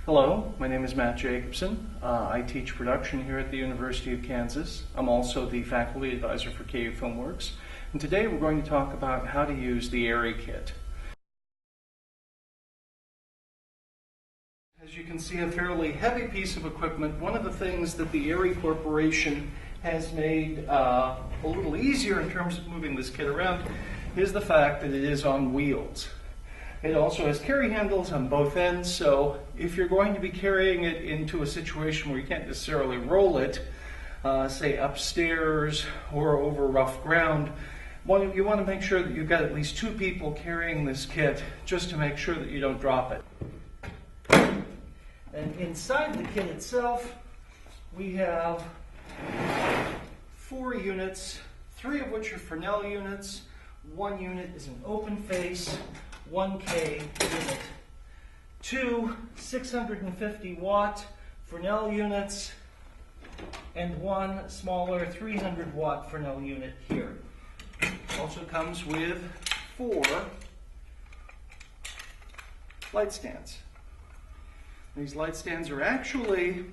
Hello, my name is Matt Jacobson. I teach production here at the University of Kansas. I'm also the faculty advisor for KU Filmworks. And today we're going to talk about how to use the ARRI kit. As you can see, a fairly heavy piece of equipment. One of the things that the ARRI Corporation has made a little easier in terms of moving this kit around is the fact that it is on wheels. It also has carry handles on both ends, so if you're going to be carrying it into a situation where you can't necessarily roll it, say upstairs or over rough ground, you want to make sure that you've got at least two people carrying this kit just to make sure that you don't drop it. And inside the kit itself, we have 4 units, 3 of which are Fresnel units. 1 unit is an open face 1K unit. 2 650 watt Fresnel units, and 1 smaller 300 watt Fresnel unit here. Also comes with 4 light stands. These light stands are actually,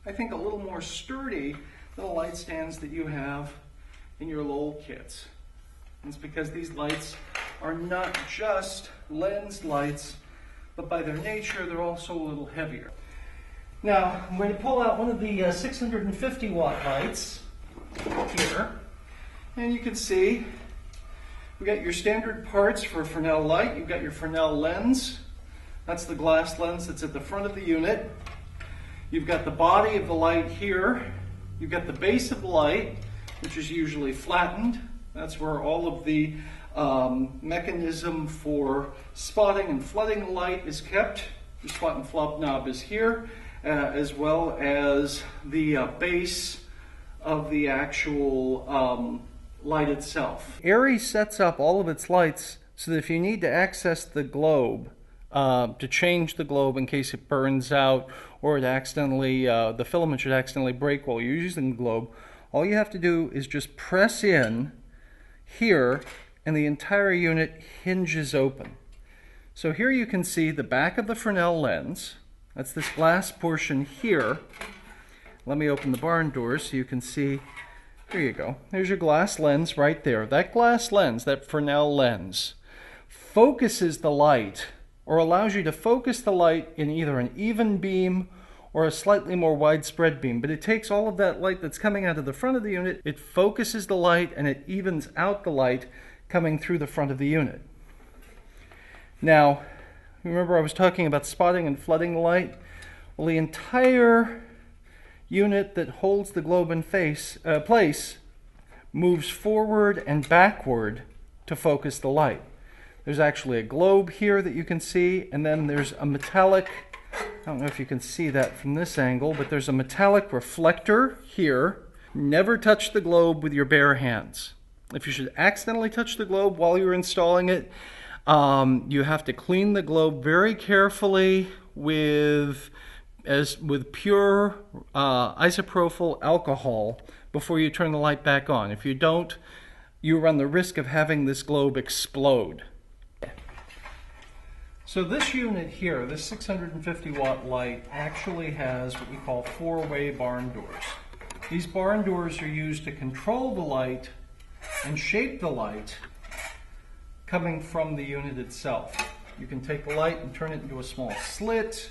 I think, a little more sturdy than the light stands that you have in your Lowell kits. And it's because these lights are not just lens lights, but by their nature, they're also a little heavier. Now, I'm going to pull out one of the 650 watt lights here, and you can see we've got your standard parts for a Fresnel light. You've got your Fresnel lens. That's the glass lens that's at the front of the unit. You've got the body of the light here. You've got the base of the light, which is usually flattened. That's where all of the mechanism for spotting and flooding the light is kept. The spot and flood knob is here, as well as the base of the actual light itself. ARRI sets up all of its lights so that if you need to access the globe, to change the globe in case it burns out or it accidentally, the filament should accidentally break while you're using the globe, all you have to do is just press in here and the entire unit hinges open. So here you can see the back of the Fresnel lens. That's this glass portion here. Let me open the barn doors so you can see. Here you go. There's your glass lens right there. That glass lens, that Fresnel lens, focuses the light, or allows you to focus the light in either an even beam or a slightly more widespread beam. But it takes all of that light that's coming out of the front of the unit, it focuses the light, and it evens out the light coming through the front of the unit. Now, remember I was talking about spotting and flooding the light? Well, the entire unit that holds the globe in place moves forward and backward to focus the light. There's actually a globe here that you can see, and then there's a metallic, I don't know if you can see that from this angle, but there's a metallic reflector here. Never touch the globe with your bare hands. If you should accidentally touch the globe while you're installing it, you have to clean the globe very carefully with pure isopropyl alcohol before you turn the light back on. If you don't, you run the risk of having this globe explode. So this unit here, this 650 watt light, actually has what we call 4-way barn doors. These barn doors are used to control the light and shape the light coming from the unit itself. You can take the light and turn it into a small slit.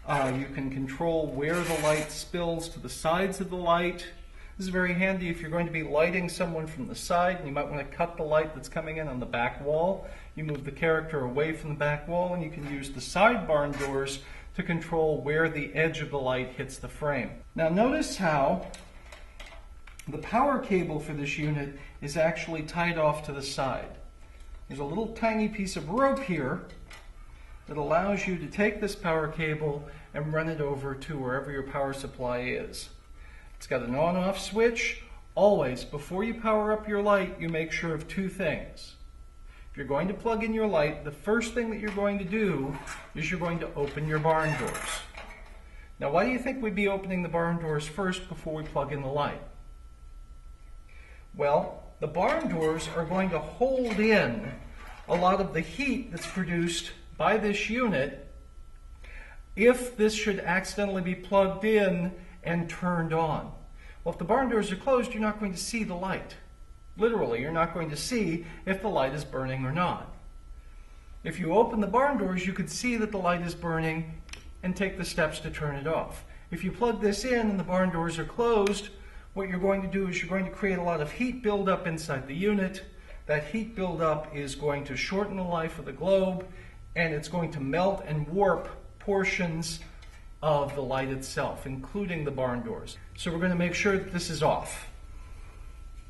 You can control where the light spills to the sides of the light. This is very handy if you're going to be lighting someone from the side and you might want to cut the light that's coming in on the back wall. You move the character away from the back wall, and you can use the side barn doors to control where the edge of the light hits the frame. Now notice how the power cable for this unit is actually tied off to the side. There's a little tiny piece of rope here that allows you to take this power cable and run it over to wherever your power supply is. It's got an on-off switch. Always, before you power up your light, you make sure of 2 things. If you're going to plug in your light, the first thing that you're going to do is you're going to open your barn doors. Now, why do you think we'd be opening the barn doors first before we plug in the light? Well, the barn doors are going to hold in a lot of the heat that's produced by this unit if this should accidentally be plugged in and turned on. Well, if the barn doors are closed, you're not going to see the light. Literally, you're not going to see if the light is burning or not. If you open the barn doors, you could see that the light is burning and take the steps to turn it off. If you plug this in and the barn doors are closed, what you're going to do is you're going to create a lot of heat buildup inside the unit. That heat buildup is going to shorten the life of the globe, and it's going to melt and warp portions of the light itself, including the barn doors. So we're going to make sure that this is off.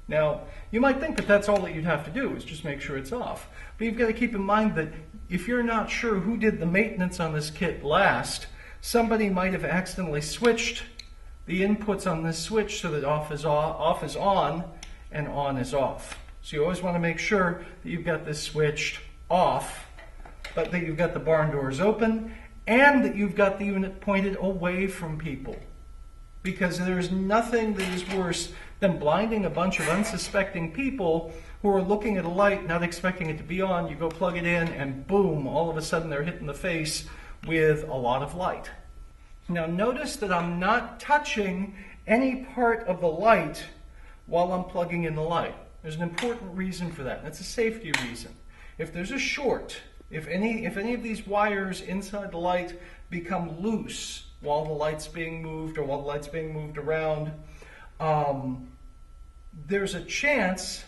Now, you might think that that's all that you'd have to do, is just make sure it's off. But you've got to keep in mind that if you're not sure who did the maintenance on this kit last, somebody might have accidentally switched the inputs on this switch so that off is on and on is off. So you always want to make sure that you've got this switched off, but that you've got the barn doors open and that you've got the unit pointed away from people. Because there's nothing that is worse than blinding a bunch of unsuspecting people who are looking at a light, not expecting it to be on. You go plug it in and boom, all of a sudden they're hit in the face with a lot of light. Now notice that I'm not touching any part of the light while I'm plugging in the light. There's an important reason for that. That's a safety reason. If there's a short, if any of these wires inside the light become loose while the light's being moved or while the light's being moved around, there's a chance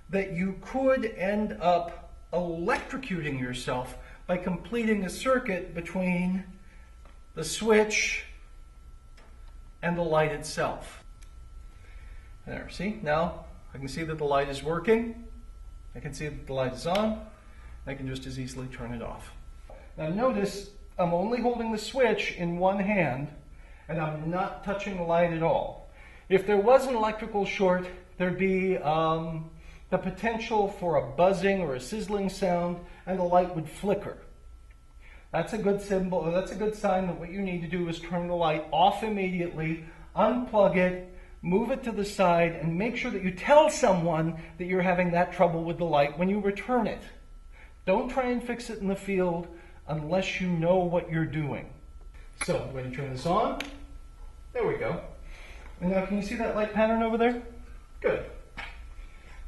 that you could end up electrocuting yourself by completing a circuit between the switch and the light itself. There, see? Now I can see that the light is working. I can see that the light is on. I can just as easily turn it off. Now notice I'm only holding the switch in one hand and I'm not touching the light at all. If there was an electrical short, there'd be the potential for a buzzing or a sizzling sound and the light would flicker. That's a good symbol, or that's a good sign that what you need to do is turn the light off immediately, unplug it, move it to the side, and make sure that you tell someone that you're having that trouble with the light when you return it. Don't try and fix it in the field unless you know what you're doing. So I'm going to turn this on. There we go. And now can you see that light pattern over there? Good.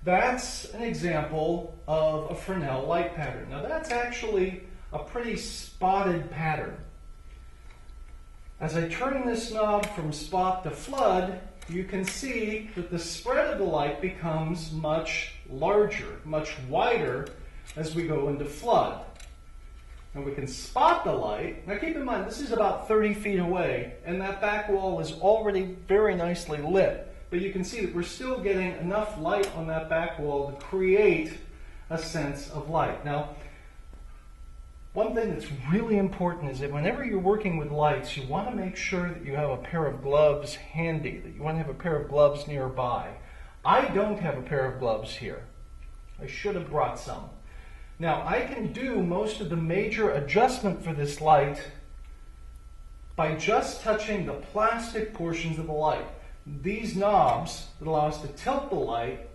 That's an example of a Fresnel light pattern. Now that's actually a pretty spotted pattern. As I turn this knob from spot to flood, you can see that the spread of the light becomes much larger, much wider as we go into flood. And we can spot the light. Now keep in mind, this is about 30 feet away, and that back wall is already very nicely lit. But you can see that we're still getting enough light on that back wall to create a sense of light. Now, one thing that's really important is that whenever you're working with lights, you want to make sure that you have a pair of gloves handy, that you want to have a pair of gloves nearby. I don't have a pair of gloves here. I should have brought some. Now, I can do most of the major adjustment for this light by just touching the plastic portions of the light. These knobs that allow us to tilt the light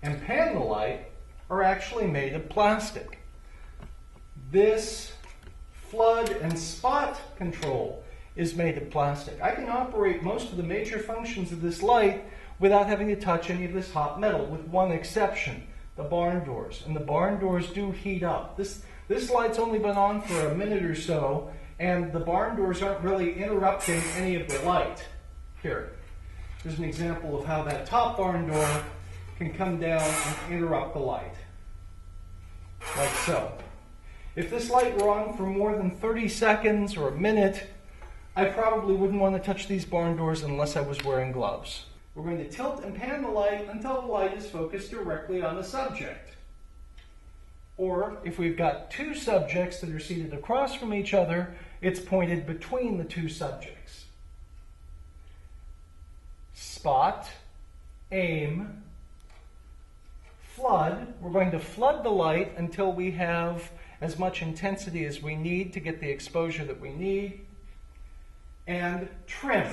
and pan the light are actually made of plastic. This flood and spot control is made of plastic. I can operate most of the major functions of this light without having to touch any of this hot metal, with one exception, the barn doors. And the barn doors do heat up. This light's only been on for a minute or so, and the barn doors aren't really interrupting any of the light. Here, there's an example of how that top barn door can come down and interrupt the light, like so. If this light were on for more than 30 seconds or a minute, I probably wouldn't want to touch these barn doors unless I was wearing gloves. We're going to tilt and pan the light until the light is focused directly on the subject. Or if we've got two subjects that are seated across from each other, it's pointed between the two subjects. Spot, aim, flood. We're going to flood the light until we have as much intensity as we need to get the exposure that we need. And trim,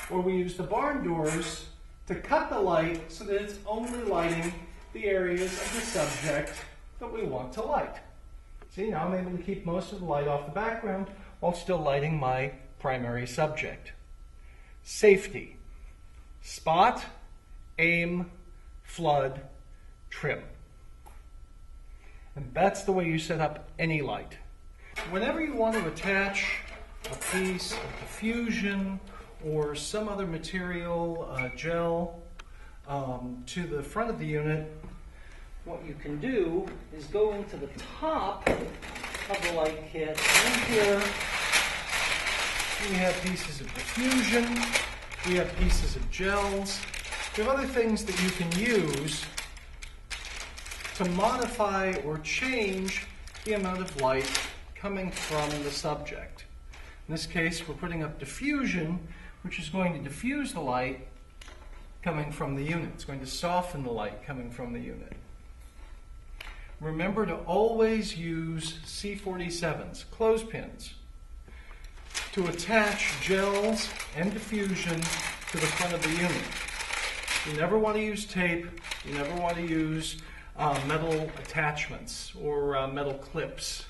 where we use the barn doors to cut the light so that it's only lighting the areas of the subject that we want to light. See, now I'm able to keep most of the light off the background while still lighting my primary subject. Safety. Spot, aim, flood, trim. And that's the way you set up any light. Whenever you want to attach a piece of diffusion or some other material, gel, to the front of the unit, what you can do is go into the top of the light kit. And here we have pieces of diffusion, we have pieces of gels, we have other things that you can use to modify or change the amount of light coming from the subject. In this case, we're putting up diffusion, which is going to diffuse the light coming from the unit. It's going to soften the light coming from the unit. Remember to always use C47s, clothespins, to attach gels and diffusion to the front of the unit. You never want to use tape, you never want to use metal attachments or metal clips.